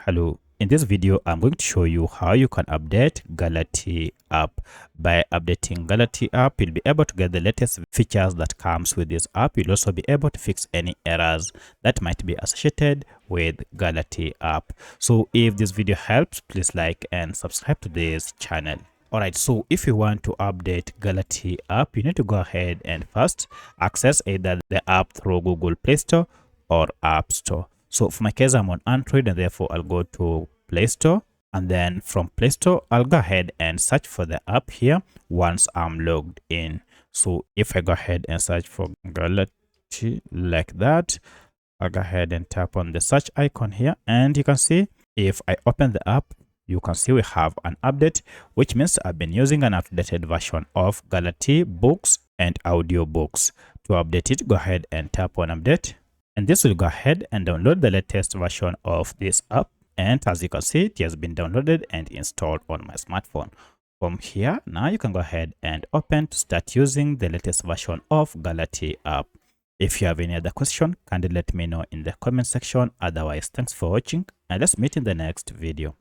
Hello, in this video I'm going to show you how you can update Galatea app. By updating Galatea app, you'll be able to get the latest features that comes with this app. You'll also be able to fix any errors that might be associated with Galatea app. So if this video helps, please like and subscribe to this channel. Alright, so if you want to update Galatea app, you need to go ahead and first access either the app through Google Play Store or App Store. So for my case, I'm on Android, and therefore I'll go to Play Store, and then from Play Store, I'll go ahead and search for the app here once I'm logged in. So if I go ahead and search for Galatea like that, I'll go ahead and tap on the search icon here, and you can see if I open the app, you can see we have an update, which means I've been using an updated version of Galatea books and audio books. To update it, go ahead and tap on update. And this will go ahead and download the latest version of this app. And as you can see, it has been downloaded and installed on my smartphone. From here, now you can go ahead and open to start using the latest version of Galatea app. If you have any other question, kindly let me know in the comment section. Otherwise, thanks for watching, and let's meet in the next video.